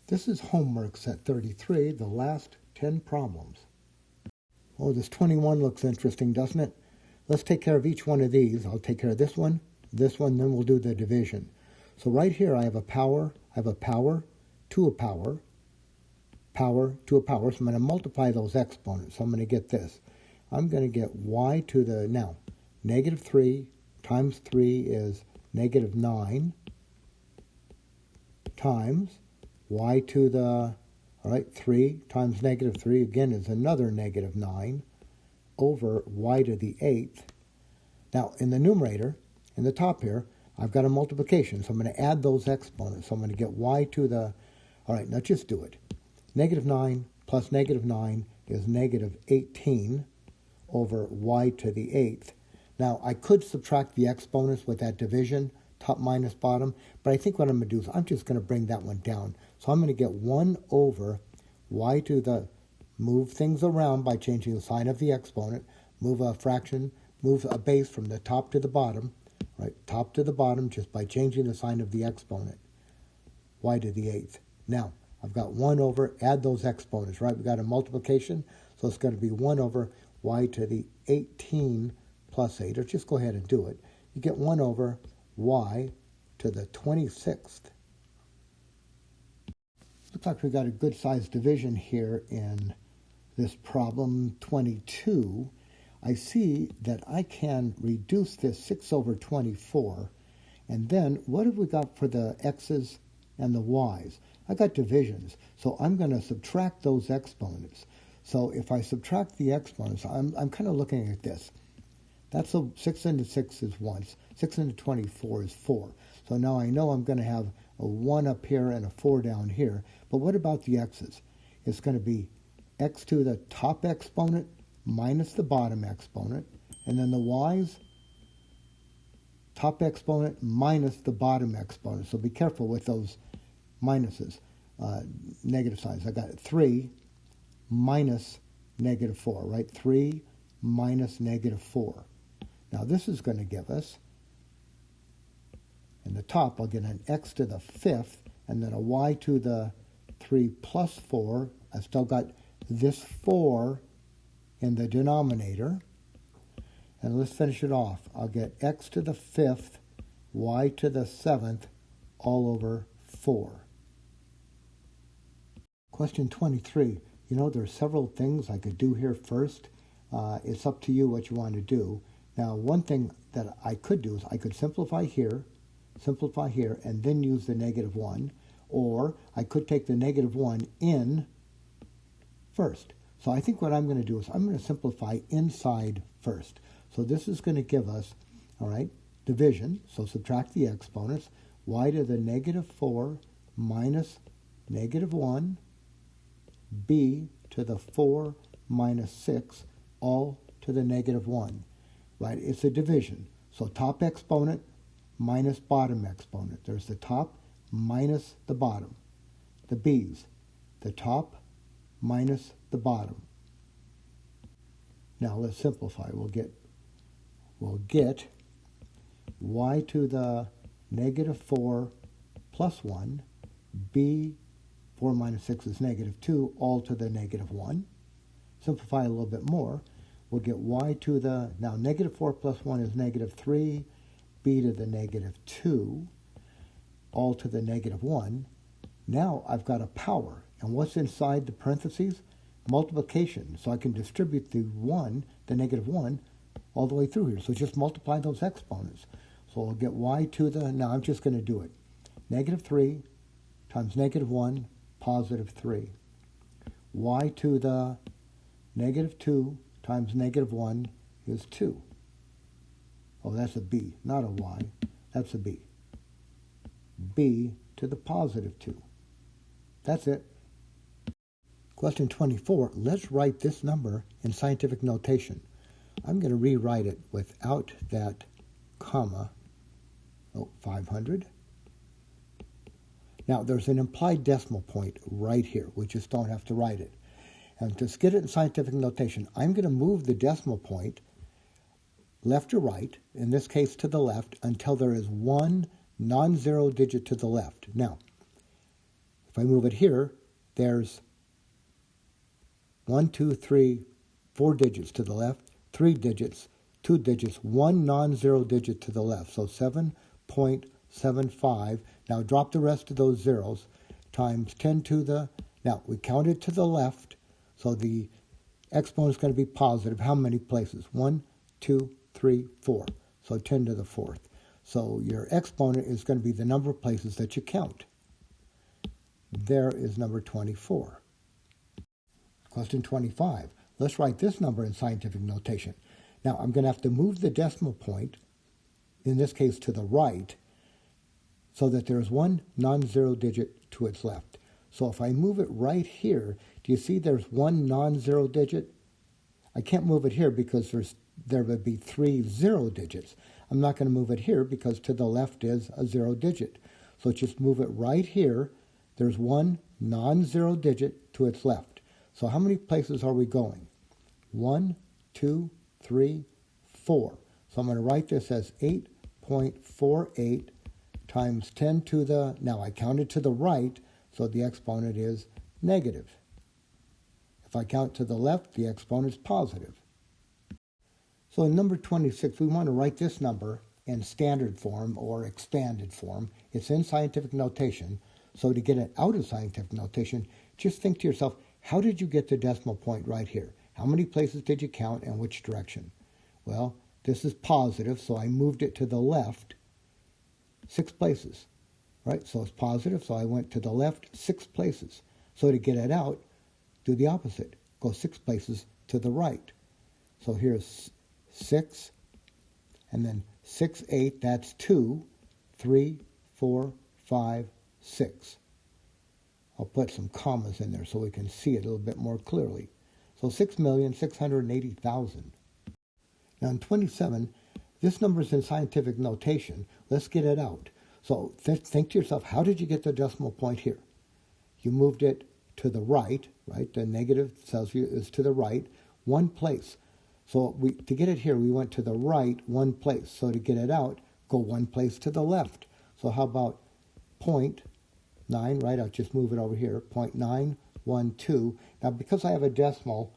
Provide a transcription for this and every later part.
This is homework set 33, the last 10 problems. Oh, this 21 looks interesting, doesn't it? Let's take care of each one of these. I'll take care of this one, then we'll do the division. So right here I have a power to a power to a power. So I'm going to multiply those exponents. So I'm going to get this. I'm going to get y to the, now, negative 3 times 3 is negative 9 times y to the, all right, 3 times negative 3, again, is another negative 9 over y to the 8th. Now, in the numerator, in the top here, I've got a multiplication, so I'm going to add those exponents. So I'm going to get y to the, all right, now just do it. Negative 9 plus negative 9 is negative 18 over y to the 8th. Now, I could subtract the exponents with that division, top minus bottom, but I think what I'm going to do is I'm just going to bring that one down. So I'm going to get 1 over y to the, move things around by changing the sign of the exponent, move a fraction, move a base from the top to the bottom, right, top to the bottom just by changing the sign of the exponent, y to the 8th. Now, I've got 1 over, add those exponents, right? We've got a multiplication, so it's going to be 1 over y to the 18 plus 8, or just go ahead and do it. You get 1 over y to the 26th. Looks like we've got a good-sized division here in this problem 22. I see that I can reduce this 6 over 24, and then what have we got for the x's and the y's? I got divisions, so I'm going to subtract those exponents. So if I subtract the exponents, I'm kind of looking at this. That's a 6 into 6 is once. 6 into 24 is 4. So now I know I'm going to have a 1 up here and a 4 down here. But what about the x's? It's going to be x to the top exponent minus the bottom exponent. And then the y's, top exponent minus the bottom exponent. So be careful with those minuses, negative signs. I got 3 minus negative 4, right? 3 minus negative 4. Now this is going to give us, in the top, I'll get an x to the 5th, and then a y to the 3 plus 4. I've still got this 4 in the denominator. And let's finish it off. I'll get x to the 5th, y to the 7th, all over 4. Question 23. You know, there's several things I could do here first. It's up to you what you want to do. Now, one thing that I could do is I could simplify here, and then use the negative 1. Or I could take the negative 1 in first. So I think what I'm going to do is I'm going to simplify inside first. So this is going to give us, all right, division. So subtract the exponents. Y to the negative 4 minus negative 1. B to the 4 minus 6, all to the negative 1. Right, it's a division. So top exponent minus bottom exponent. There's the top minus the bottom. The b's, the top minus the bottom. Now let's simplify. We'll get y to the negative 4 plus 1, b, 4 minus 6 is negative 2, all to the negative 1. Simplify a little bit more. We'll get y to the, now negative 4 plus 1 is negative 3, b to the negative 2, all to the negative 1. Now I've got a power. And what's inside the parentheses? Multiplication. So I can distribute the 1, the negative 1, all the way through here. So just multiply those exponents. So I'll get y to the, now I'm just going to do it. Negative 3 times negative 1, positive 3. Y to the negative 2 times negative 1 is 2. Oh, that's a b, not a y. That's a b. B to the positive 2. That's it. Question 24. Let's write this number in scientific notation. I'm going to rewrite it without that comma. 500. Now, there's an implied decimal point right here. We just don't have to write it. And to get it in scientific notation, I'm going to move the decimal point left or right, in this case to the left, until there is one non-zero digit to the left. Now, if If I move it here, there's 1, 2, 3, 4 digits to the left, 3 digits, 2 digits, 1 non-zero digit to the left. So 7.75. Now drop the rest of those zeros times 10 to the, now we counted to the left, so the exponent is going to be positive. How many places? 1, 2, 3, 4. So 10 to the fourth. So your exponent is going to be the number of places that you count. There is number 24. Question 25. Let's write this number in scientific notation. Now I'm going to have to move the decimal point, in this case to the right, so that there's one non-zero digit to its left. So if I move it right here, do you see there's one non-zero digit? I can't move it here because there would be 3 zero digits. I'm not going to move it here because to the left is a 0 digit. So just move it right here. There's one non-zero digit to its left. So how many places are we going? 1, 2, 3, 4. So I'm going to write this as 8.48 times 10 to the, now I counted to the right, so the exponent is negative. If I count to the left, the exponent is positive. So in number 26, we want to write this number in standard form or expanded form. It's in scientific notation. So to get it out of scientific notation, just think to yourself, how did you get the decimal point right here? How many places did you count and which direction? Well, this is positive, so I moved it to the left 6 places. Right? So it's positive, so I went to the left 6 places. So to get it out, do the opposite. Go 6 places to the right. So here's 6, and then 6, 8, that's 2, 3, 4, 5, 6. I'll put some commas in there so we can see it a little bit more clearly. So 6,680,000. Now in 27, this number is in scientific notation. Let's get it out. So think to yourself, how did you get the decimal point here? You moved it to the right, right? The negative tells you is to the right, 1 place. So to get it here, we went to the right 1 place. So to get it out, go 1 place to the left. So how about 0.9, right? I'll just move it over here, 0.912. Now because I have a decimal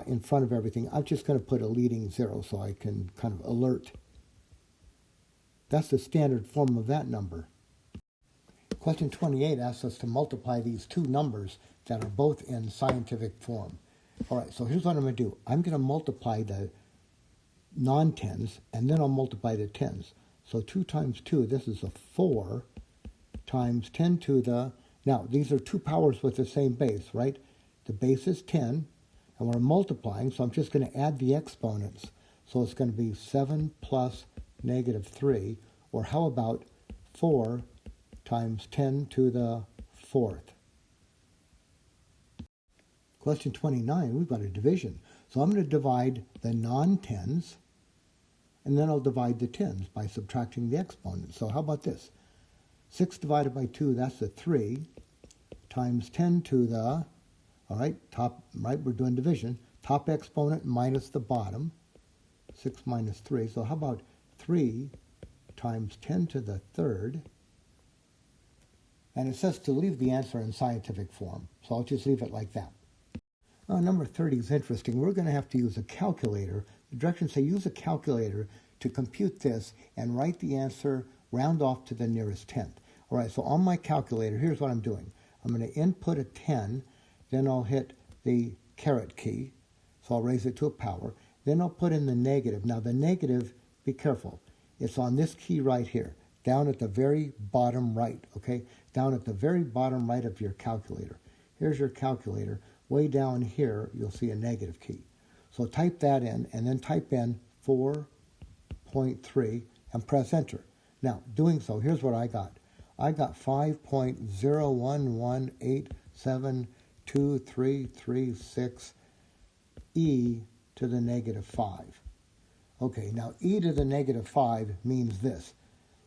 in front of everything, I'm just going to put a leading 0 so I can kind of alert. That's the standard form of that number. Question 28 asks us to multiply these two numbers that are both in scientific form. All right, so here's what I'm going to do. I'm going to multiply the non-tens, and then I'll multiply the tens. So 2 times 2, this is a 4, times 10 to the... Now, these are 2 powers with the same base, right? The base is 10, and we're multiplying, so I'm just going to add the exponents. So it's going to be 7 plus negative 3, or how about 4 times 10 to the 4th? Question 29, we've got a division. So I'm going to divide the non-tens, and then I'll divide the tens by subtracting the exponents. So how about this? 6 divided by 2, that's a 3, times 10 to the, all right, top, right, we're doing division, top exponent minus the bottom, 6 minus 3. So how about 3 times 10 to the 3rd? And it says to leave the answer in scientific form, so I'll just leave it like that. Number 30 is interesting. We're going to have to use a calculator. The directions say use a calculator to compute this and write the answer, round off to the nearest tenth. All right, so on my calculator, here's what I'm doing. I'm going to input a 10, then I'll hit the caret key, so I'll raise it to a power. Then I'll put in the negative. Now the negative, be careful, it's on this key right here, down at the very bottom right, okay? Down at the very bottom right of your calculator. Here's your calculator. Way down here, you'll see a negative key. So type that in, and then type in 4.3 and press enter. Now, doing so, here's what I got. I got 5.011872336 e to the negative 5. Okay, now e to the negative 5 means this.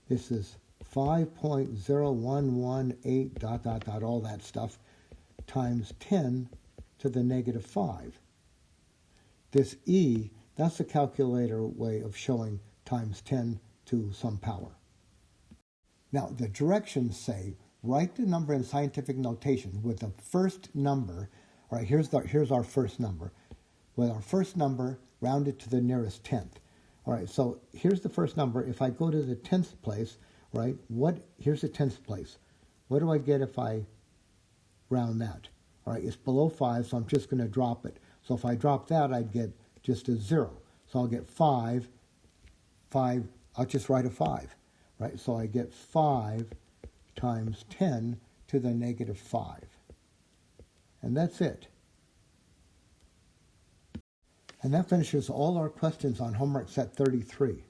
This is 5.0118 ... all that stuff, times 10 to the negative 5. This e, that's the calculator way of showing times 10 to some power. Now, the directions say write the number in scientific notation with the first number. All right, here's our first number. With our first number rounded to the nearest tenth. All right, so here's the first number. If I go to the 10th place, right, here's the 10th place. What do I get if I round that? All right, it's below 5, so I'm just going to drop it. So if I drop that, I'd get just a 0. So I'll get 5, I'll just write a 5, right? So I get 5 times 10 to the negative 5. And that's it. And that finishes all our questions on homework set 33.